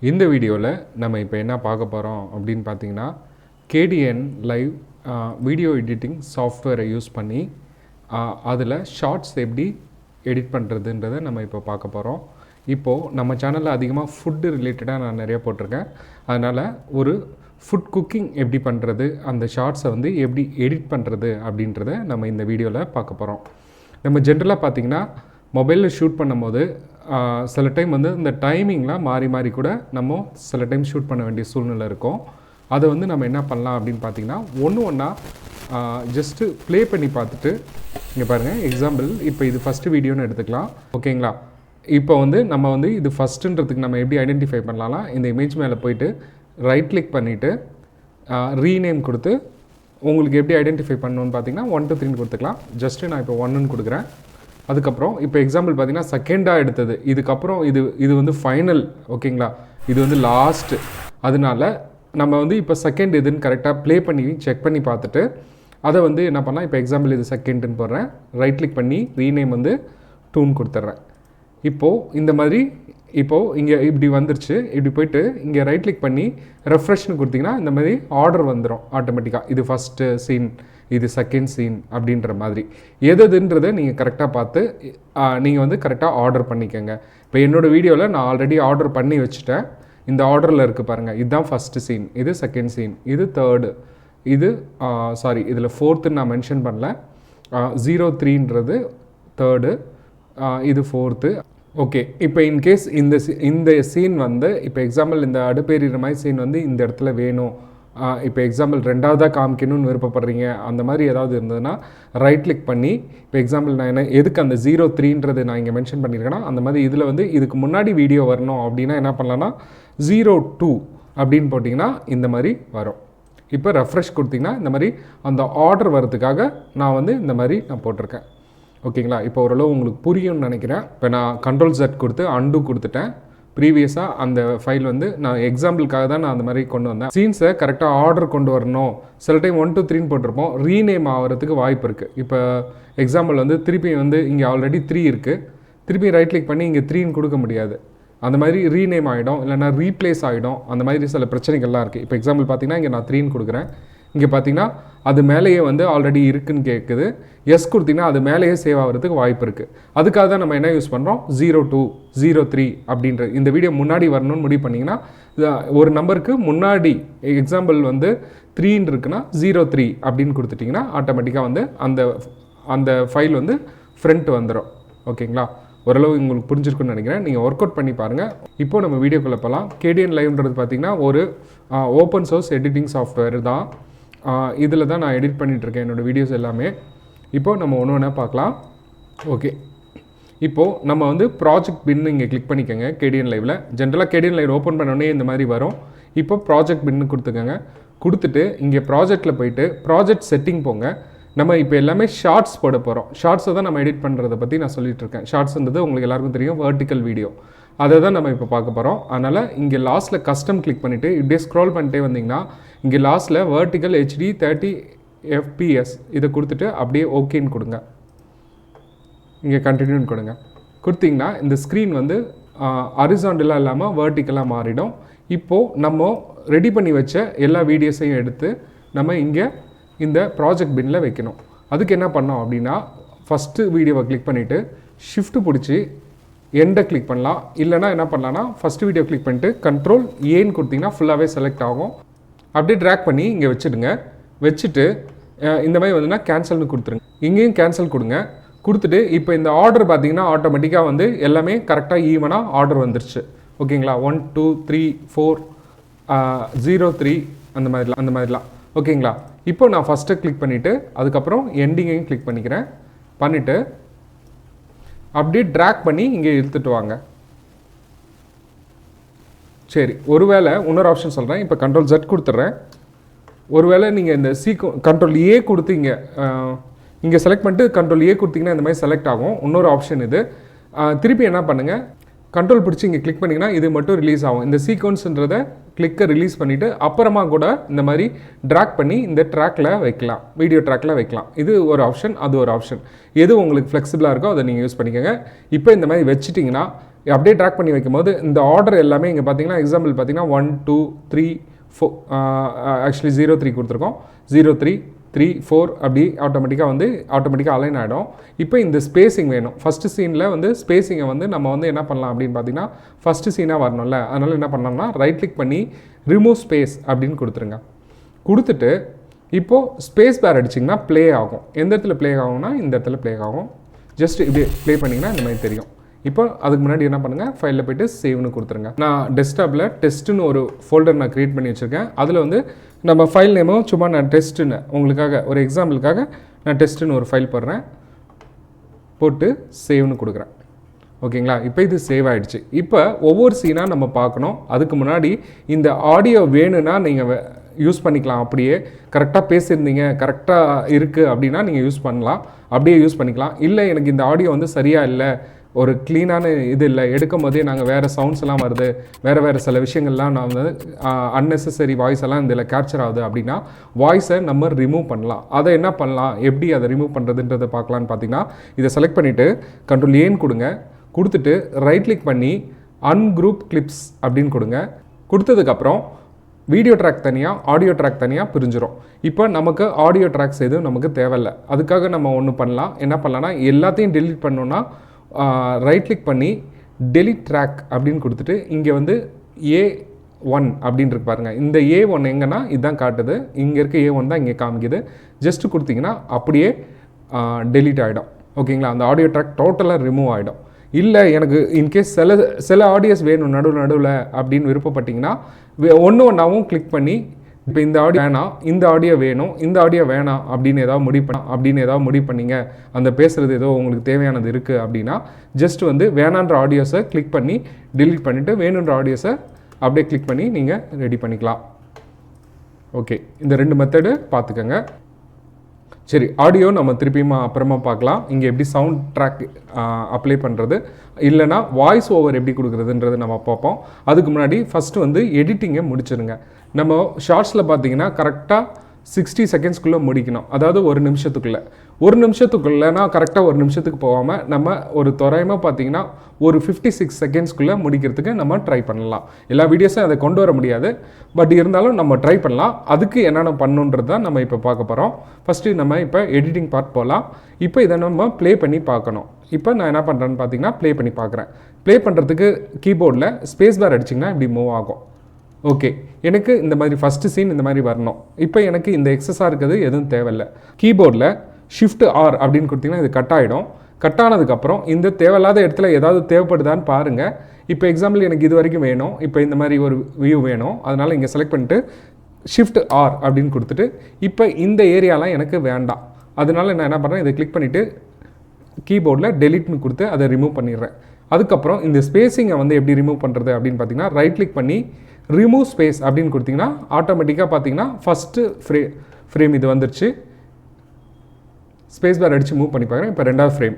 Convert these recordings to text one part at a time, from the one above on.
இந்த வீடியோவில் நம்ம இப்போ என்ன பார்க்க போகிறோம் அப்படின்னு பார்த்தீங்கன்னா Kdenlive வீடியோ எடிட்டிங் சாஃப்ட்வேரை யூஸ் பண்ணி அதில் ஷார்ட்ஸ் எப்படி எடிட் பண்ணுறதுன்றதை நம்ம இப்போ பார்க்க போகிறோம். இப்போது நம்ம சேனலில் அதிகமாக ஃபுட்டு ரிலேட்டடாக நான் நிறைய போட்டிருக்கேன். அதனால் ஒரு ஃபுட் குக்கிங் எப்படி பண்ணுறது, அந்த ஷார்ட்ஸை வந்து எப்படி எடிட் பண்ணுறது அப்படின்றத நம்ம இந்த வீடியோவில் பார்க்க போகிறோம். நம்ம ஜென்ரலாக பார்த்திங்கன்னா மொபைலில் ஷூட் பண்ணும்போது சில டைம் வந்து இந்த டைமிங்லாம் மாறி மாறி கூட நம்ம சில டைம் ஷூட் பண்ண வேண்டிய சூழ்நிலை இருக்கும். அதை வந்து நம்ம என்ன பண்ணலாம் அப்படின்னு பார்த்திங்கன்னா ஒன்றா ஜஸ்ட்டு ப்ளே பண்ணி பார்த்துட்டு இங்கே பாருங்கள். எக்ஸாம்பிள் இப்போ இது ஃபஸ்ட்டு வீடியோன்னு எடுத்துக்கலாம், ஓகேங்களா? இப்போ வந்து நம்ம வந்து இது ஃபஸ்ட்டுன்றதுக்கு நம்ம எப்படி ஐடென்டிஃபை பண்ணலாம்னா இந்த இமேஜ் மேலே போயிட்டு ரைட் கிளிக் பண்ணிவிட்டு ரீநேம் கொடுத்து உங்களுக்கு எப்படி ஐடென்டிஃபை பண்ணணுன்னு பார்த்தீங்கன்னா 1 2 3 கொடுத்துக்கலாம். ஜஸ்ட்டு நான் இப்போ 1ன்னு கொடுக்குறேன். அதுக்கப்புறம் இப்போ எக்ஸாம்பிள் பார்த்தீங்கன்னா செகண்டாக எடுத்தது, இதுக்கப்புறம் இது வந்து ஃபைனல், ஓகேங்களா? இது வந்து லாஸ்ட்டு. அதனால நம்ம வந்து இப்போ செகண்ட் இதுன்னு கரெக்டாக ப்ளே பண்ணி செக் பண்ணி பார்த்துட்டு அதை வந்து என்ன பண்ணலாம், இப்போ எக்ஸாம்பிள் இது செகண்டுன்னு போடுறேன், ரைட் கிளிக் பண்ணி ரீநேம் வந்து 2ன்னு கொடுத்துட்றேன். இப்போது இந்த மாதிரி இப்போது இங்கே இப்படி வந்துருச்சு. இப்படி போய்ட்டு இங்கே ரைட் கிளிக் பண்ணி ரெஃப்ரெஷ்னு கொடுத்திங்கன்னா இந்த மாதிரி ஆர்டர் வந்துடும் ஆட்டோமேட்டிக்காக. இது ஃபஸ்ட்டு சீன், இது செகண்ட் சீன் அப்படின்ற மாதிரி எதுன்றதை நீங்கள் கரெக்டாக பார்த்து நீங்கள் வந்து கரெக்டாக ஆர்டர் பண்ணிக்கோங்க. இப்போ என்னோடய வீடியோவில் நான் ஆல்ரெடி ஆர்டர் பண்ணி வச்சுட்டேன். இந்த ஆர்டரில் இருக்குது பாருங்கள். இதுதான் ஃபஸ்ட்டு சீன், இது செகண்ட் சீன், இது தேர்டு, இது சாரி இதில் ஃபோர்த்துன்னு நான் மென்ஷன் பண்ணல, 03ன்றது தேர்டு, இது ஃபோர்த்து. ஓகே, இப்போ இன்கேஸ் இந்த சீன் வந்து இப்போ எக்ஸாம்பிள் இந்த அடுப்பேறிற மாதிரி சீன் வந்து இந்த இடத்துல வேணும், இப்போ எக்ஸாம்பிள் ரெண்டாவதாக காமிக்கணும்னு விருப்பப்படுறீங்க, அந்த மாதிரி ஏதாவது இருந்ததுன்னா ரைட் கிளிக் பண்ணி இப்போ எக்ஸாம்பிள் நான் என்ன எதுக்கு அந்த 03ன்றது நான் இங்கே மென்ஷன் பண்ணியிருக்கேன்னா அந்த மாதிரி இதில் வந்து இதுக்கு முன்னாடி வீடியோ வரணும் அப்படின்னா என்ன பண்ணலான்னா 02 அப்படின்னு போட்டிங்கன்னா இந்த மாதிரி வரும். இப்போ ரெஃப்ரெஷ் கொடுத்திங்கன்னா இந்த மாதிரி அந்த ஆர்டர் வரதுக்காக நான் வந்து இந்த மாதிரி நான் போட்டிருக்கேன், ஓகேங்களா? இப்போ ஓரளவு உங்களுக்கு புரியும்னு நினைக்கிறேன். இப்போ நான் Ctrl+Z கொடுத்து அண்டு கொடுத்துட்டேன். ப்ரீவியஸாக அந்த ஃபைல் வந்து நான் எக்ஸாம்பிளுக்காக தான் நான் அந்த மாதிரி கொண்டு வந்தேன். சீன்ஸை கரெக்டாக ஆர்டர் கொண்டு வரணும். சில டைம் 1 2 3ன்னு போட்டிருப்போம், ரீநேம் ஆகிறதுக்கு வாய்ப்பு இருக்குது. இப்போ எக்ஸாம்பிள் வந்து திருப்பி வந்து இங்கே ஆல்ரெடி 3 இருக்குது, திருப்பி ரைட் கிளிக் பண்ணி இங்கே 3ன்னு கொடுக்க முடியாது. அந்த மாதிரி ரீநேம் ஆகிடும், இல்லைனா ரீப்ளேஸ் ஆகிடும். அந்த மாதிரி சில பிரச்சனைகள்லாம் இருக்குது. இப்போ எக்ஸாம்பிள் பார்த்தீங்கன்னா இங்கே நான் 3ன்னு கொடுக்குறேன். இங்கே பார்த்தீங்கன்னா அது மேலேயே வந்து ஆல்ரெடி இருக்குதுன்னு கேட்குது. எஸ் கொடுத்திங்கன்னா அது மேலேயே சேவ் ஆகிறதுக்கு வாய்ப்பு இருக்குது. அதுக்காக தான் நம்ம என்ன யூஸ் பண்ணுறோம், 02 03 அப்படின்ற இந்த வீடியோ முன்னாடி வரணும்னு முடிவு பண்ணிங்கன்னா ஒரு நம்பருக்கு முன்னாடி எக்ஸாம்பிள் வந்து 3ன்னு இருக்குன்னா 03 அப்படின்னு கொடுத்துட்டிங்கன்னா ஆட்டோமேட்டிக்காக வந்து அந்த ஃபைல் வந்து ஃப்ரண்ட் வந்துடும், ஓகேங்களா? ஓரளவு உங்களுக்கு புரிஞ்சிருக்குன்னு நினைக்கிறேன். நீங்கள் ஒர்க் அவுட் பண்ணி பாருங்கள். இப்போது நம்ம வீடியோக்குள்ளே போகலாம். Kdenliveன்றது பார்த்திங்கன்னா ஒரு ஓப்பன் சோர்ஸ் எடிட்டிங் சாஃப்ட்வேர் தான். இதில் தான் நான் எடிட் பண்ணிகிட்ருக்கேன் என்னோடய வீடியோஸ் எல்லாமே. இப்போது நம்ம ஒன்று பார்க்கலாம். ஓகே, இப்போது நம்ம வந்து ப்ராஜெக்ட் பின்னு இங்கே கிளிக் பண்ணிக்கோங்க. Kdenliveல ஜென்ரலாக Kdenlive ஓப்பன் பண்ணோடனே இந்த மாதிரி வரும். இப்போ ப்ராஜெக்ட் பின்னு கொடுத்துக்கோங்க. கொடுத்துட்டு இங்கே ப்ராஜெக்டில் போயிட்டு ப்ராஜெக்ட் செட்டிங் போங்க. நம்ம இப்போ எல்லாமே ஷார்ட்ஸ் போட போகிறோம். ஷார்ட்ஸை தான் நம்ம எடிட் பண்ணுறதை பற்றி நான் சொல்லிகிட்ருக்கேன். ஷார்ட்ஸ்ன்றது உங்களுக்கு எல்லாருக்கும் தெரியும், வெர்டிக்கல் வீடியோ. அதை தான் நம்ம இப்போ பார்க்க போகிறோம். அதனால் இங்கே லாஸ்ட்டில் கஸ்டம் கிளிக் பண்ணிவிட்டு இப்படியே ஸ்க்ரோல் பண்ணிட்டே வந்தீங்கன்னா இங்கே லாஸ்ட்டில் வெர்டிக்கல் HD 30 fps இதை கொடுத்துட்டு அப்படியே ஓகேன்னு கொடுங்க. இங்கே கண்டினியூன்னு கொடுங்க. கொடுத்தீங்கன்னா இந்த ஸ்க்ரீன் வந்து ஹரிசாண்டலாக இல்லாமல் வெர்டிக்கலாக மாறிடும். இப்போது நம்ம ரெடி பண்ணி வச்ச எல்லா வீடியோஸையும் எடுத்து நம்ம இங்கே இந்த ப்ராஜெக்ட் பின்னில் வைக்கணும். அதுக்கு என்ன பண்ணோம் அப்படின்னா ஃபஸ்ட்டு வீடியோவை கிளிக் பண்ணிவிட்டு ஷிஃப்ட்டு பிடிச்சி எண்டை கிளிக் பண்ணலாம். இல்லைனா என்ன பண்ணலான்னா ஃபஸ்ட்டு வீடியோ கிளிக் பண்ணிட்டு Ctrl+Aன்னு கொடுத்திங்கன்னா ஃபுல்லாகவே செலக்ட் ஆகும். அப்படியே ட்ராக் பண்ணி இங்கே வச்சுடுங்க. வச்சுட்டு இந்த மாதிரி வந்துன்னா கேன்சல்னு கொடுத்துருங்க. இங்கேயும் கேன்சல் கொடுங்க. கொடுத்துட்டு இப்போ இந்த ஆர்டர் பார்த்திங்கன்னா ஆட்டோமேட்டிக்காக வந்து எல்லாமே கரெக்டாக ஈவனாக ஆர்டர் வந்துருச்சு, ஓகேங்களா? 1 2 3 4 03 அந்த மாதிரிலாம் ஓகேங்களா? இப்போ நான் ஃபஸ்ட்டு கிளிக் பண்ணிவிட்டு அதுக்கப்புறம் எண்டிங்கையும் கிளிக் பண்ணிக்கிறேன். பண்ணிவிட்டு அப்படியே ட்ராக் பண்ணி இங்கே இழுத்துட்டு வாங்க. சரி, ஒருவேளை இன்னொரு ஆப்ஷன் சொல்கிறேன். இப்போ Ctrl+Z கொடுத்துட்றேன். ஒருவேளை நீங்கள் இந்த Ctrl+A கொடுத்து இங்கே செலக்ட் பண்ணிட்டு Ctrl+A கொடுத்தீங்கன்னா இந்த மாதிரி செலக்ட் ஆகும். இன்னொரு ஆப்ஷன் இது. திருப்பி என்ன பண்ணுங்கள், கண்ட்ரோல் பிடிச்சி இங்கே கிளிக் பண்ணிங்கன்னா இது மட்டும் ரிலீஸ் ஆகும். இந்த சீக்வன்ஸ்ன்றதை கிளிக்கை ரிலீஸ் பண்ணிவிட்டு அப்புறமா கூட இந்த மாதிரி ட்ராக் பண்ணி இந்த ட்ராக்கில் வைக்கலாம், வீடியோ ட்ராக்கில் வைக்கலாம். இது ஒரு ஆப்ஷன், அது ஒரு ஆப்ஷன். எது உங்களுக்கு ஃப்ளெக்சிபிளாக இருக்கோ அதை நீங்கள் யூஸ் பண்ணிக்கோங்க. இப்போ இந்த மாதிரி வச்சிட்டிங்கன்னா அப்படியே ட்ராக் பண்ணி வைக்கும்போது இந்த ஆர்டர் எல்லாமே இங்கே பார்த்தீங்கன்னா எக்ஸாம்பிள் பார்த்தீங்கன்னா 1 2 3 4 ஆக்சுவலி 0 3 கொடுத்துருக்கோம் 0 3 3 4 அப்படி ஆட்டோமேட்டிக்காக அலைன் ஆகிடும். இப்போ இந்த ஸ்பேசிங் வேணும். ஃபஸ்ட்டு சீனில் வந்து ஸ்பேசிங்கை வந்து நம்ம வந்து என்ன பண்ணலாம் அப்படின்னு பார்த்தீங்கன்னா ஃபஸ்ட்டு சீனாக வரணும்ல, அதனால் என்ன பண்ணோம்னா ரைட் கிளிக் பண்ணி ரிமூவ் ஸ்பேஸ் அப்படின்னு கொடுத்துருங்க. கொடுத்துட்டு இப்போது ஸ்பேஸ் பேர் அடிச்சிங்கன்னா ப்ளே ஆகும். எந்த இடத்துல ப்ளே ஆகும்னா இந்த இடத்துல ப்ளே ஆகும். ஜஸ்ட் இப்படி ப்ளே பண்ணிங்கன்னா இந்த மாதிரி தெரியும். இப்போ அதுக்கு முன்னாடி என்ன பண்ணுங்கள், ஃபைலில் போய்ட்டு சேவ்னு கொடுத்துருங்க. நான் டெஸ்க்டாப்பில் டெஸ்ட்டுன்னு ஒரு ஃபோல்டர் நான் க்ரியேட் பண்ணி வச்சுருக்கேன். அதில் வந்து நம்ம ஃபைல் நேமும் சும்மா நான் டெஸ்ட்டுன்னு உங்களுக்காக ஒரு எக்ஸாம்பிளுக்காக நான் டெஸ்ட்டுன்னு ஒரு ஃபைல் போடுறேன், போட்டு சேவ்னு கொடுக்குறேன். ஓகேங்களா, இப்போ இது சேவ் ஆகிடுச்சு. இப்போ ஒவ்வொரு சீனாக நம்ம பார்க்கணும். அதுக்கு முன்னாடி இந்த ஆடியோ வேணும்னா நீங்கள் யூஸ் பண்ணிக்கலாம். அப்படியே கரெக்டாக பேசியிருந்தீங்க, கரெக்டாக இருக்குது அப்படின்னா நீங்கள் யூஸ் பண்ணலாம், அப்படியே யூஸ் பண்ணிக்கலாம். இல்லை எனக்கு இந்த ஆடியோ வந்து சரியாக இல்லை, ஒரு க்ளீனான இது இல்லை, எடுக்கும் போதே நாங்கள் வேறு சவுண்ட்ஸ் எல்லாம் வருது, வேறு சில விஷயங்கள்லாம் நான் வந்து அன்னெசரி வாய்ஸ் எல்லாம் இதில் கேப்சர் ஆகுது அப்படின்னா வாய்ஸை நம்ம ரிமூவ் பண்ணலாம். அதை என்ன பண்ணலாம், எப்படி அதை ரிமூவ் பண்ணுறதுன்றதை பார்க்கலான்னு பார்த்தீங்கன்னா இதை செலக்ட் பண்ணிவிட்டு Ctrl+A கொடுங்க. கொடுத்துட்டு ரைட் கிளிக் பண்ணி அன்குரூப் கிளிப்ஸ் அப்படின்னு கொடுங்க. கொடுத்ததுக்கப்புறம் வீடியோ ட்ராக் தனியாக ஆடியோ ட்ராக் தனியாக பிரிஞ்சிடும். இப்போ நமக்கு ஆடியோ ட்ராக்ஸ் எதுவும் நமக்கு தேவையில்லை. அதுக்காக நம்ம ஒன்று பண்ணலாம், என்ன பண்ணலாம்னா எல்லாத்தையும் டெலீட் பண்ணோன்னா ரைட் கிளிக் பண்ணி டெலிட் ட்ராக் அப்படின்னு கொடுத்துட்டு இங்கே வந்து A1 அப்படின்னு இருக்கு பாருங்கள். இந்த A1 எங்கன்னா இதுதான் காட்டுது, இங்கே இருக்க A1 தான் இங்கே காமிக்குது. ஜஸ்ட்டு கொடுத்தீங்கன்னா அப்படியே டெலீட் ஆகிடும். ஓகேங்களா, அந்த ஆடியோ ட்ராக் டோட்டலாக ரிமூவ் ஆகிடும். இல்லை எனக்கு இன்கேஸ் சில ஆடியோஸ் வேணும் நடுவில் அப்படின்னு விருப்பப்பட்டிங்கன்னா ஒன்றாவும் கிளிக் பண்ணி இப்போ இந்த ஆடியோ வேணாம், இந்த ஆடியோ வேணும், இந்த ஆடியோ வேணாம் அப்படின்னு ஏதாவது முடிவு பண்ணிங்க, அந்த பேசுகிறது ஏதோ உங்களுக்கு தேவையானது இருக்குது அப்படின்னா ஜஸ்ட் வந்து வேணான்ற ஆடியோஸை கிளிக் பண்ணி டெலீட் பண்ணிவிட்டு வேணுன்ற ஆடியோஸை அப்படியே கிளிக் பண்ணி நீங்கள் ரெடி பண்ணிக்கலாம். ஓகே, இந்த 2 மெத்தடு பார்த்துக்கோங்க. சரி, ஆடியோ நம்ம திருப்பியுமா அப்புறமா பார்க்கலாம். இங்கே எப்படி சவுண்ட் ட்ராக் அப்ளை பண்ணுறது, இல்லைனா வாய்ஸ் ஓவர் எப்படி கொடுக்குறதுன்றது நம்ம பார்ப்போம். அதுக்கு முன்னாடி ஃபஸ்ட்டு வந்து எடிட்டிங்கை முடிச்சிருங்க. நம்ம ஷார்ட்ஸில் பார்த்தீங்கன்னா கரெக்டாக 60 செகண்ட்ஸ்க்குள்ளே முடிக்கணும். அதாவது ஒரு நிமிஷத்துக்குள்ளேனா கரெக்டாக ஒரு நிமிஷத்துக்கு போகாமல் நம்ம ஒரு தோராயமாக பார்த்தீங்கன்னா ஒரு 56 செகண்ட்ஸ்க்குள்ளே முடிக்கிறதுக்கு நம்ம ட்ரை பண்ணலாம். எல்லா வீடியோஸும் அதை கொண்டு வர முடியாது, பட் இருந்தாலும் நம்ம ட்ரை பண்ணலாம். அதுக்கு என்னென்ன பண்ணுன்றது தான் நம்ம இப்போ பார்க்க போகிறோம். ஃபஸ்ட்டு நம்ம இப்போ எடிட்டிங் பார்ட் போகலாம். இப்போ இதை நம்ம ப்ளே பண்ணி பார்க்கணும். இப்போ நான் என்ன பண்ணுறேன்னு பார்த்தீங்கன்னா ப்ளே பண்ணி பார்க்குறேன். ப்ளே பண்ணுறதுக்கு கீபோர்டில் ஸ்பேஸ் பார் அடிச்சிங்கன்னா இப்படி மூவ் ஆகும். ஓகே, எனக்கு இந்த மாதிரி ஃபஸ்ட்டு சீன் இந்த மாதிரி வரணும். இப்போ எனக்கு இந்த எக்ஸஸாக இருக்கிறது எதுவும் தேவையில்லை. கீபோர்டில் Shift+R அப்படின்னு கொடுத்தீங்கன்னா இது கட் ஆகிடும். கட் ஆனதுக்கப்புறம் இந்த தேவையில்லாத இடத்துல ஏதாவது தேவைப்படுதான்னு பாருங்கள். இப்போ எக்ஸாம்பிள் எனக்கு இது வரைக்கும் வேணும், இப்போ இந்த மாதிரி ஒரு வியூ வேணும், அதனால் இங்கே செலக்ட் பண்ணிட்டு Shift+R அப்படின்னு கொடுத்துட்டு இப்போ இந்த ஏரியாலாம் எனக்கு வேண்டாம், அதனால நான் என்ன பண்ணுறேன், இதை கிளிக் பண்ணிவிட்டு கீபோர்டில் டெலிட்னு கொடுத்து அதை ரிமூவ் பண்ணிடுறேன். அதுக்கப்புறம் இந்த ஸ்பேஸிங்கை வந்து எப்படி ரிமூவ் பண்ணுறது அப்படின்னு பார்த்தீங்கன்னா ரைட் கிளிக் பண்ணி ரிமூவ் ஸ்பேஸ் அப்படின்னு கொடுத்தீங்கன்னா ஆட்டோமேட்டிக்காக பார்த்தீங்கன்னா ஃபஸ்ட்டு ஃப்ரேம் இது வந்துருச்சு. ஸ்பேஸ் பார் அடித்து மூவ் பண்ணி பார்க்குறேன். இப்போ 2வது ஃப்ரேம்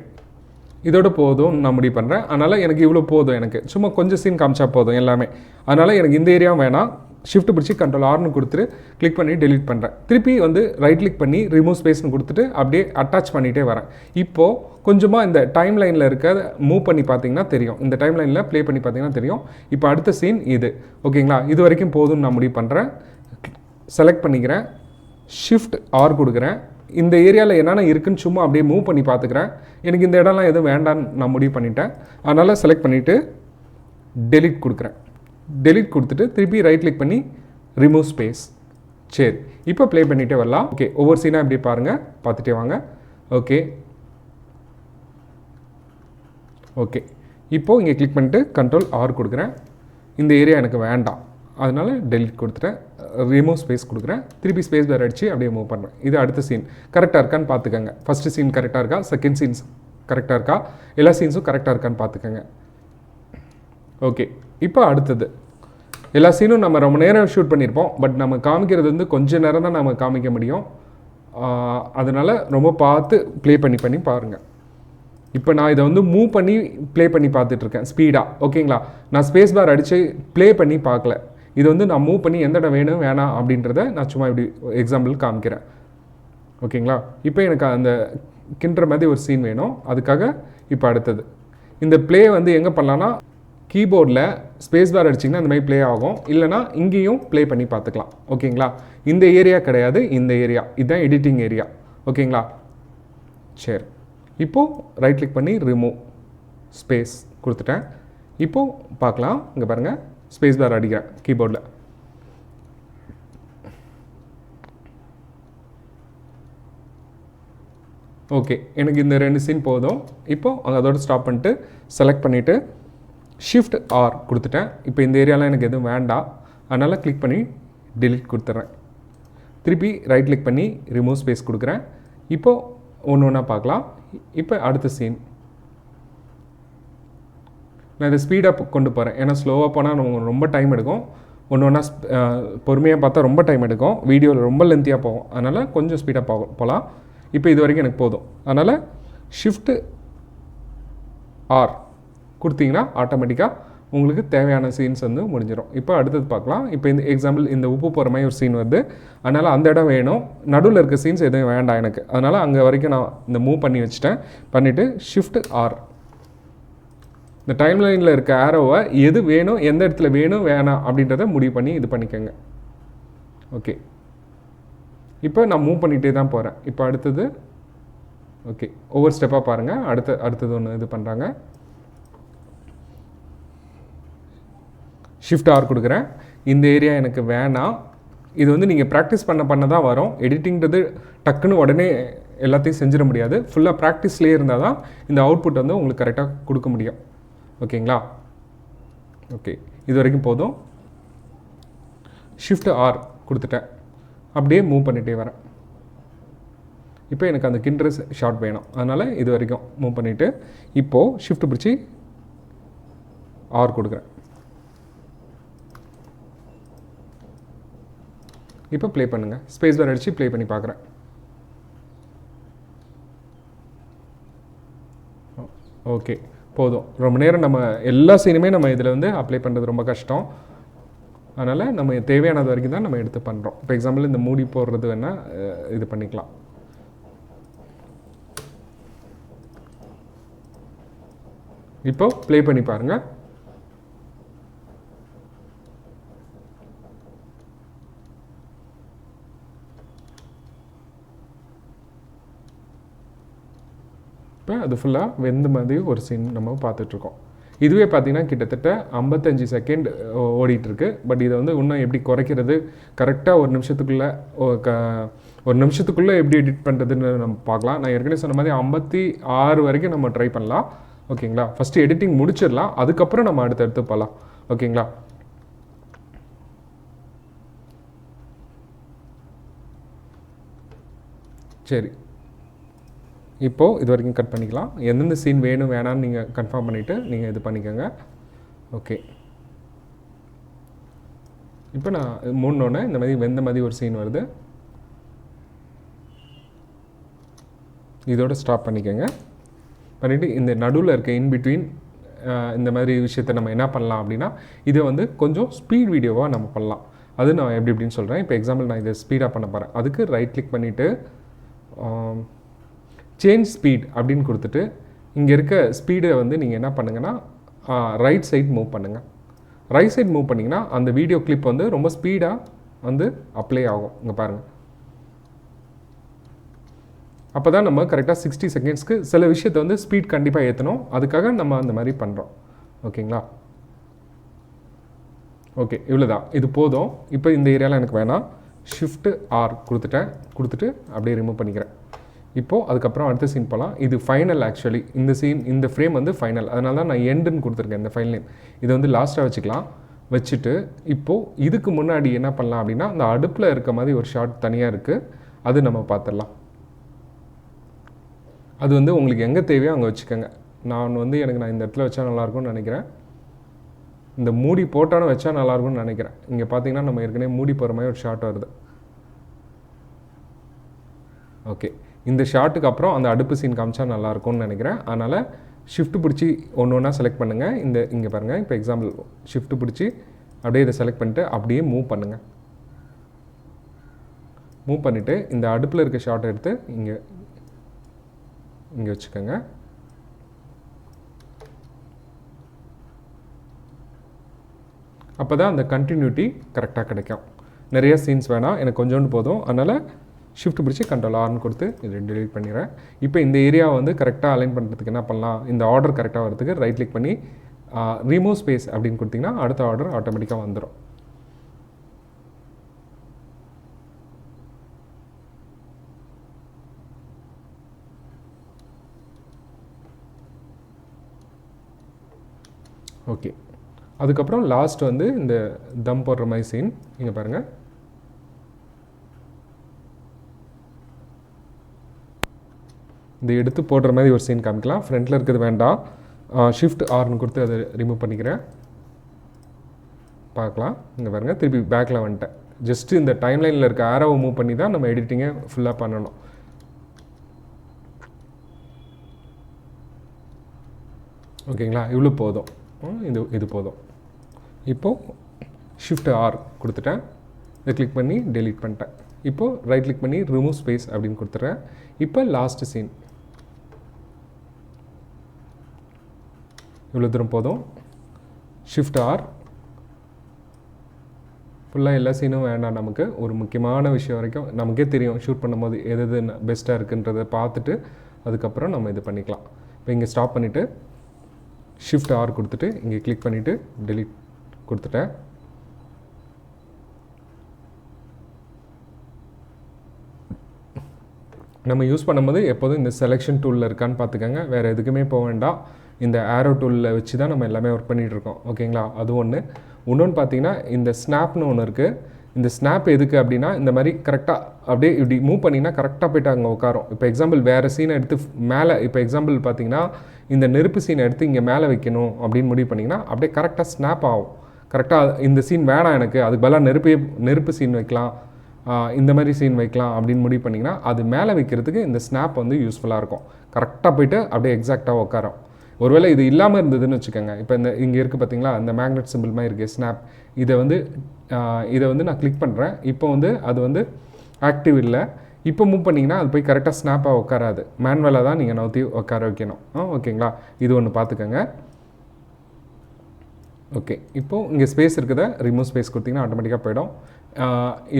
இதோட போதும் நான் முடிவு பண்ணுறேன். அதனால் எனக்கு இவ்வளோ போதும், எனக்கு சும்மா கொஞ்சம் சீன் காமிச்சா போதும் எல்லாமே. அதனால் எனக்கு இந்த ஏரியாவும் வேணாம், ஷிஃப்ட் பிடிச்சி Ctrl+Rன்னு கொடுத்துட்டு கிளிக் பண்ணி டெலிட் பண்ணுறேன். திருப்பி வந்து ரைட் கிளிக் பண்ணி ரிமூவ் ஸ்பேஸ்னு கொடுத்துட்டு அப்படியே அட்டாச் பண்ணிகிட்டே வரேன். இப்போது கொஞ்சமாக இந்த டைம் லைனில் இருக்க மூவ் பண்ணி பார்த்தீங்கன்னா தெரியும், இந்த டைம் லைனில் ப்ளே பண்ணி பார்த்தீங்கன்னா தெரியும். இப்போ அடுத்த சீன் இது. ஓகேங்களா, இது வரைக்கும் போதும்னு நான் முடிவு பண்ணுறேன். செலக்ட் பண்ணிக்கிறேன், Shift+R கொடுக்குறேன். இந்த ஏரியாவில் என்னென்ன இருக்குன்னு சும்மா அப்படியே மூவ் பண்ணி பார்த்துக்கிறேன். எனக்கு இந்த இடம்லாம் எதுவும் வேண்டான்னு நான் முடிவு பண்ணிட்டேன். அதனால் செலக்ட் பண்ணிவிட்டு டெலிட் கொடுக்குறேன். டெலிட் கொடுத்துட்டு திருப்பி ரைட் கிளிக் பண்ணி ரிமூவ் ஸ்பேஸ். சரி, இப்போ ப்ளே பண்ணிகிட்டே வரலாம். ஓகே, ஒவ்வொரு சீனாக இப்படி பாருங்கள், பார்த்துட்டே வாங்க. ஓகே ஓகே, இப்போது இங்கே கிளிக் பண்ணிட்டு Ctrl+R கொடுக்குறேன். இந்த ஏரியா எனக்கு வேண்டாம், அதனால் டெலிட் கொடுத்துட்டேன். ரிமூவ் ஸ்பேஸ் கொடுக்குறேன். திருப்பி ஸ்பேஸ் பார் அடித்து அப்படியே மூவ் பண்ணுறேன். இது அடுத்த சீன் கரெக்டாக இருக்கான்னு பார்த்துக்கங்க. ஃபஸ்ட்டு சீன் கரெக்டாக இருக்கா, செகண்ட் சீன்ஸ் கரெக்டாக இருக்கா, எல்லா சீன்ஸும் கரெக்டாக இருக்கான்னு பார்த்துக்கங்க. ஓகே, இப்போ அடுத்தது எல்லா சீனும் நம்ம ரொம்ப நேரம் ஷூட் பண்ணியிருப்போம், பட் நம்ம காமிக்கிறது வந்து கொஞ்சம் நேரம் தான் நம்ம காமிக்க முடியும். அதனால் ரொம்ப பார்த்து ப்ளே பண்ணி பாருங்கள். இப்போ நான் இதை வந்து மூவ் பண்ணி ப்ளே பண்ணி பார்த்துட்ருக்கேன் ஸ்பீடாக. ஓகேங்களா, நான் ஸ்பேஸ் பார் அடித்து ப்ளே பண்ணி பார்க்கல. இது வந்து நான் மூவ் பண்ணி எந்த இடம் வேணும் வேணாம் அப்படின்றத நான் சும்மா இப்படி எக்ஸாம்பிள் காமிக்கிறேன். ஓகேங்களா, இப்போ எனக்கு அந்த கிண்டுற மாதிரி ஒரு சீன் வேணும். அதுக்காக இப்போ அடுத்தது இந்த ப்ளே வந்து எங்கே பண்ணலான்னா கீபோர்டில் ஸ்பேஸ் பார் அடிச்சிங்கன்னா அந்த மாதிரி ப்ளே ஆகும், இல்லைனா இங்கேயும் ப்ளே பண்ணி பார்த்துக்கலாம். ஓகேங்களா? இந்த ஏரியா கிடையாது, இந்த ஏரியா இதுதான் எடிட்டிங் ஏரியா. ஓகேங்களா? சரி, இப்போது ரைட் கிளிக் பண்ணி ரிமூவ் ஸ்பேஸ் கொடுத்துட்டேன். இப்போது பார்க்கலாம். இங்கே பாருங்கள், ஸ்பேஸ் பார் அடிக்கிறேன் கீபோர்டில். ஓகே, எனக்கு இந்த 2 சீன் போதும். இப்போது அதோட ஸ்டாப் பண்ணிட்டு செலக்ட் பண்ணிவிட்டு ஷிஃப்ட் ஆர் கொடுத்துட்டேன். இப்போ இந்த ஏரியாலாம் எனக்கு எதுவும் வேண்டாம், அதனால் கிளிக் பண்ணி delete கொடுத்துட்றேன். திருப்பி ரைட் கிளிக் பண்ணி ரிமூவ் ஸ்பேஸ் கொடுக்குறேன். இப்போது ஒன்று ஒன்றா பார்க்கலாம். இப்போ அடுத்த சீன் நான் இதை ஸ்பீடாக கொண்டு போகிறேன், ஏன்னா ஸ்லோவாக போனால் நமக்கு ரொம்ப டைம் எடுக்கும். ஒன்று ஒன்றா பொறுமையாக பார்த்தா ரொம்ப டைம் எடுக்கும், வீடியோவில் ரொம்ப லென்த்தியாக போகும். அதனால் கொஞ்சம் ஸ்பீடாக போகலாம். இப்போ இது வரைக்கும் எனக்கு போதும். அதனால் ஷிஃப்ட் ஆர் கொடுத்தீங்கன்னா ஆட்டோமேட்டிக்காக உங்களுக்கு தேவையான சீன்ஸ் வந்து முடிஞ்சிடும். இப்போ அடுத்தது பார்க்கலாம். இப்போ இந்த எக்ஸாம்பிள் இந்த உப்பு போகிற மாதிரி ஒரு சீன் வருது, அதனால் அந்த இடம் வேணும். நடுவில் இருக்க சீன்ஸ் எதுவும் வேண்டாம் எனக்கு, அதனால் அங்கே வரைக்கும் நான் இந்த மூவ் பண்ணி வச்சுட்டேன். பண்ணிவிட்டு ஷிஃப்ட் ஆர், இந்த டைம்லைனில் இருக்க ஆரோவை எது வேணும், எந்த இடத்துல வேணும் வேணாம் அப்படின்றத முடிவு பண்ணி இது பண்ணிக்கோங்க. ஓகே, இப்போ நான் மூவ் பண்ணிகிட்டே தான் போகிறேன். இப்போ அடுத்தது ஓகே, ஒவ்வொரு ஸ்டெப்பாக பாருங்கள். அடுத்தது ஒன்று இது பண்ணுறாங்க. ஷிஃப்ட் ஆர் கொடுக்குறேன். இந்த ஏரியா எனக்கு வேணாம். இது வந்து நீங்கள் ப்ராக்டிஸ் பண்ண தான் வரும். எடிட்டிங்கிறது டக்குன்னு உடனே எல்லாத்தையும் செஞ்சிட முடியாது. ஃபுல்லாக ப்ராக்டிஸ்லேயே இருந்தால் தான் இந்த அவுட்புட் வந்து உங்களுக்கு கரெக்டாக கொடுக்க முடியும். ஓகேங்களா? ஓகே, இது வரைக்கும் போதும். ஷிஃப்ட் ஆர் கொடுத்துட்டேன். அப்படியே மூவ் பண்ணிகிட்டே வரேன். இப்போ எனக்கு அந்த கிண்டர் ஷார்ட் வேணும், அதனால் இது வரைக்கும் மூவ் பண்ணிவிட்டு இப்போது ஷிஃப்ட் பிடிச்சி ஆர் கொடுக்குறேன். இப்போ ப்ளே பண்ணுங்கள். ஸ்பேஸ் பார் அடித்து ப்ளே பண்ணி பார்க்குறேன். ஓகே, போதும். ரொம்ப நேரம் நம்ம எல்லா சீனுமே நம்ம இதில் வந்து அப்ளை பண்ணுறது ரொம்ப கஷ்டம். அதனால் நம்ம தேவையானது வரைக்கும் தான் நம்ம எடுத்து பண்ணுறோம். இப்போ எக்ஸாம்பிள் இந்த மூடி போடுறது வேணால் இது பண்ணிக்கலாம். இப்போ ப்ளே பண்ணி பாருங்கள். இப்போ அது ஃபுல்லாக வெந்த மாதிரி ஒரு சீன் நம்ம பார்த்துட்ருக்கோம். இதுவே பார்த்திங்கன்னா கிட்டத்தட்ட 55 செகண்ட் ஓடிட்டுருக்கு. பட் இதை வந்து இன்னும் எப்படி குறைக்கிறது, கரெக்டாக ஒரு நிமிஷத்துக்குள்ளே எப்படி எடிட் பண்ணுறதுன்னு நம்ம பார்க்கலாம். நான் ஏற்கனவே சொன்ன மாதிரி 56 வரைக்கும் நம்ம ட்ரை பண்ணலாம். ஓகேங்களா? ஃபஸ்ட்டு எடிட்டிங் முடிச்சிடலாம், அதுக்கப்புறம் நம்ம அடுத்தடுத்து போகலாம். ஓகேங்களா? சரி, இப்போது இது வரைக்கும் கட் பண்ணிக்கலாம். எந்தெந்த சீன் வேணும் வேணான்னு நீங்கள் கன்ஃபார்ம் பண்ணிவிட்டு நீங்கள் இது பண்ணிக்கோங்க. ஓகே, இப்போ நான் மூணுன்னொன்னே இந்த மாதிரி வெந்த மாதிரி ஒரு சீன் வருது. இதோட ஸ்டாப் பண்ணிக்கோங்க. பண்ணிவிட்டு இந்த நடுவில் இருக்க இன்பிட்வீன் இந்த மாதிரி விஷயத்தை நம்ம என்ன பண்ணலாம் அப்படின்னா, இதை வந்து கொஞ்சம் ஸ்பீட் வீடியோவாக நம்ம பண்ணலாம். அது நான் எப்படின்னு சொல்கிறேன். இப்போ எக்ஸாம்பிள் நான் இதை ஸ்பீடாக பண்ண போகிறேன். அதுக்கு ரைட் கிளிக் பண்ணிவிட்டு சேஞ்ச் ஸ்பீட் அப்படின்னு கொடுத்துட்டு இங்கே இருக்க ஸ்பீடை வந்து நீங்கள் என்ன பண்ணுங்கன்னா ரைட் சைட் மூவ் பண்ணுங்கள். ரைட் சைட் மூவ் பண்ணிங்கன்னா அந்த வீடியோ கிளிப் வந்து ரொம்ப ஸ்பீடாக வந்து அப்ளை ஆகும். இங்கே பாருங்கள். அப்போ தான் நம்ம கரெக்டாக 60 செகண்ட்ஸ்க்கு சில விஷயத்தை வந்து ஸ்பீட் கண்டிப்பாக ஏற்றணும். அதுக்காக நம்ம அந்த மாதிரி பண்ணுறோம். ஓகேங்களா? ஓகே, இவ்வளோதான். இது போதும். இப்போ இந்த ஏரியாவில் எனக்கு வேணாம். ஷிஃப்ட் ஆர் கொடுத்துட்டு அப்படியே ரிமூவ் பண்ணிக்கிறேன். இப்போது அதுக்கப்புறம் அடுத்த சீன் போகலாம். இது ஃபைனல். ஆக்சுவலி இந்த ஃப்ரேம் வந்து ஃபைனல், அதனால தான் நான் எண்டுன்னு கொடுத்துருக்கேன் இந்த ஃபைல் நேம். இதை வந்து லாஸ்ட்டாக வச்சுக்கலாம். வச்சுட்டு இப்போது இதுக்கு முன்னாடி என்ன பண்ணலாம் அப்படின்னா, அந்த அடுப்பில் இருக்க மாதிரி ஒரு ஷார்ட் தனியாக இருக்குது, அது நம்ம பார்த்துடலாம். அது வந்து உங்களுக்கு எங்கே தேவையோ அங்கே வச்சுக்கோங்க. நான் இந்த இடத்துல வச்சா நல்லாயிருக்கும்னு நினைக்கிறேன். இந்த மூடி போட்டாலும் வச்சா நல்லாயிருக்கும்னு நினைக்கிறேன். இங்கே பார்த்தீங்கன்னா நம்ம ஏற்கனவே மூடி போகிற மாதிரி ஒரு ஷார்ட் வருது. ஓகே, இந்த ஷார்ட்டுக்கு அப்புறம் அந்த அடுப்பு சீன் காமிச்சா நல்லாயிருக்கும்னு நினைக்கிறேன். அதனால் ஷிஃப்ட் பிடிச்சி ஒன்று ஒன்றா செலக்ட் பண்ணுங்கள். இங்கே பாருங்கள். இப்போ எக்ஸாம்பிள் ஷிஃப்ட் பிடிச்சி அப்படியே இதை செலக்ட் பண்ணிட்டு அப்படியே மூவ் பண்ணுங்கள். மூவ் பண்ணிவிட்டு இந்த அடுப்பில் இருக்க ஷார்ட் எடுத்து இங்கே வச்சுக்கோங்க. அப்போ தான் அந்த கண்டினியூட்டி கரெக்டாக கிடைக்கும். நிறைய சீன்ஸ் வேணாம், எனக்கு கொஞ்சோண்டு போதும். அதனால் ஷிஃப்ட் பிடிச்சி கண்ட்ரோல் ஆர்னு கொடுத்து இதை டெலீட் பண்ணிடுறேன். இப்போ இந்த ஏரியாவை வந்து கரெக்டாக அலைன் பண்ணுறதுக்கு என்ன பண்ணலாம், இந்த ஆர்டர் கரெக்டாக வரதுக்கு ரைட் கிளிக் பண்ணி ரிமூவ் ஸ்பேஸ் அப்படின்னு கொடுத்திங்கன்னா அடுத்த ஆர்டர் ஆட்டோமேட்டிக்காக வந்துடும். ஓகே, அதுக்கப்புறம் லாஸ்ட் வந்து இந்த தம் போடுற மாதிரி சீன் இங்கே பாருங்கள். இது எடுத்து போடுற மாதிரி ஒரு சீன் காமிக்கலாம். ஃப்ரண்ட்டில் இருக்கிறது வேண்டாம், ஷிஃப்ட் ஆர்னு கொடுத்து அதை ரிமூவ் பண்ணிக்கிறேன். பார்க்கலாம், இங்கே பாருங்கள் திருப்பி பேக்கில் வந்துட்டேன். ஜஸ்ட்டு இந்த டைம்லைனில் இருக்க ஆரோவை மூவ் பண்ணி தான் நம்ம எடிட்டிங்கை ஃபுல்லாக பண்ணணும். ஓகேங்களா, இவ்வளோ போதும், இது போதும். இப்போது ஷிஃப்ட் ஆர் கொடுத்துட்டேன், இதை கிளிக் பண்ணி டெலீட் பண்ணிட்டேன். இப்போது ரைட் கிளிக் பண்ணி ரிமூவ் ஸ்பேஸ் அப்படின்னு கொடுத்துட்றேன். இப்போ லாஸ்ட் சீன் இவ்வளோ தூரம் போதும். ஷிஃப்ட் ஆர், ஃபுல்லாக எல்லா சீனும் வேண்டாம், நமக்கு ஒரு முக்கியமான விஷயம் வரைக்கும் நமக்கே தெரியும் ஷூட் பண்ணும்போது எது எது பெஸ்ட்டாக இருக்குன்றதை பார்த்துட்டு அதுக்கப்புறம் நம்ம இது பண்ணிக்கலாம். இப்போ இங்கே ஸ்டாப் பண்ணிவிட்டு ஷிஃப்ட் ஆர் கொடுத்துட்டு இங்கே கிளிக் பண்ணிவிட்டு டெலீட் கொடுத்துட்டேன். நம்ம யூஸ் பண்ணும்போது எப்போதும் இந்த செலெக்ஷன் டூலில் இருக்கான்னு பார்த்துக்கோங்க, வேறு எதுக்குமே போக வேண்டாம். இந்த ஆரோ டூலில் வச்சு தான் நம்ம எல்லாமே ஒர்க் பண்ணிகிட்ருக்கோம். ஓகேங்களா, அது ஒன்று. இன்னொன்று பார்த்தீங்கன்னா இந்த ஸ்னாப்னு ஒன்று இருக்குது. இந்த ஸ்னாப் எதுக்கு அப்படின்னா இந்த மாதிரி கரெக்டாக அப்படியே இப்படி மூவ் பண்ணிங்கன்னா கரெக்டாக போய்ட்டு அங்கே உட்காரும். இப்போ எக்ஸாம்பிள் வேறு சீனை எடுத்து மேலே, இப்போ எக்ஸாம்பிள் பார்த்தீங்கன்னா இந்த நெருப்பு சீனை எடுத்து இங்கே மேலே வைக்கணும் அப்படின்னு முடிவு பண்ணிங்கன்னா அப்படியே கரெக்டாக ஸ்னாப் ஆகும். கரெக்டாக இந்த சீன் வேணாம் எனக்கு, அதுக்கு பதிலாக நெருப்பு சீன் வைக்கலாம், இந்த மாதிரி சீன் வைக்கலாம் அப்படின்னு முடிவு பண்ணிங்கன்னா அது மேலே வைக்கிறதுக்கு இந்த ஸ்னாப் வந்து யூஸ்ஃபுல்லாக இருக்கும். கரெக்டாக போய்ட்டு அப்படியே எக்ஸாக்டாக உட்காரும். ஒருவேளை இது இல்லாமல் இருந்ததுன்னு வச்சுக்கோங்க, இப்போ இந்த இங்கே இருக்குது பார்த்தீங்களா இந்த மேக்னெட் சிம்பிள் மாதிரி இருக்குது ஸ்னாப், இதை வந்து நான் கிளிக் பண்ணுறேன். இப்போ வந்து அது வந்து ஆக்டிவ் இல்லை. இப்போ மூவ் பண்ணிங்கன்னா அது போய் கரெக்டாக ஸ்னாப்பாக உட்காராது, மேனுவலாக தான் நீங்கள் நவுத்தி உட்கார வைக்கணும். ஓகேங்களா, இது ஒன்று பார்த்துக்கோங்க. ஓகே, இப்போது இங்கே ஸ்பேஸ் இருக்குதா, ரிமூவ் ஸ்பேஸ் கொடுத்திங்கன்னா ஆட்டோமேட்டிக்காக போயிடும்.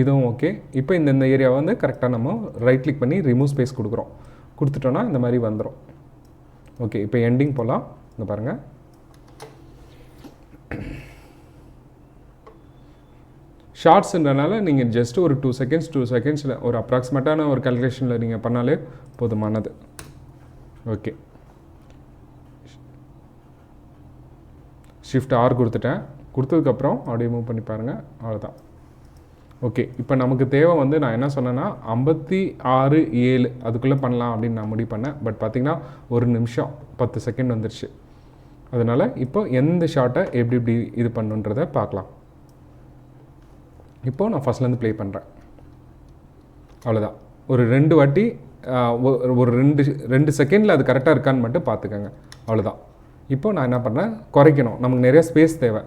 இதுவும் ஓகே. இப்போ இந்த ஏரியாவை வந்து கரெக்டாக நம்ம ரைட் கிளிக் பண்ணி ரிமூவ் ஸ்பேஸ் கொடுத்துட்டோன்னா இந்த மாதிரி வந்துடும். ஓகே, இப்போ எண்டிங் போகலாம். இங்கே பாருங்கள், ஷார்ட்ஸ்ன்றனால நீங்கள் ஜஸ்ட் ஒரு 2 செகண்ட்ஸில் ஒரு அப்ராக்சிமேட்டான ஒரு கால்குலேஷனில் நீங்கள் பண்ணாலே போதுமானது. ஓகே, ஷிஃப்ட் ஆர் கொடுத்துட்டேன். கொடுத்ததுக்கப்புறம் அப்படியே மூவ் பண்ணி பாருங்கள், அவ்வளோதான். ஓகே, இப்போ நமக்கு தேவை வந்து நான் என்ன சொன்னேன்னா 56:7 அதுக்குள்ளே பண்ணலாம் அப்படின்னு நான் முடிவு பண்ணேன். பட் பார்த்திங்கன்னா 1 நிமிஷம் 10 செகண்ட் வந்துருச்சு. அதனால் இப்போ எந்த ஷார்ட்டை எப்படி இது பண்ணுன்றதை பார்க்கலாம். இப்போது நான் ஃபஸ்ட்லேருந்து ப்ளே பண்ணுறேன். அவ்வளோதான், ஒரு 2 வாட்டி ஒரு 2 செகண்டில் அது கரெக்டாக இருக்கான்னு மட்டும் பார்த்துக்கோங்க. அவ்வளோதான். இப்போது நான் என்ன பண்ணுறேன், குறைக்கணும், நமக்கு நிறைய ஸ்பேஸ் தேவை.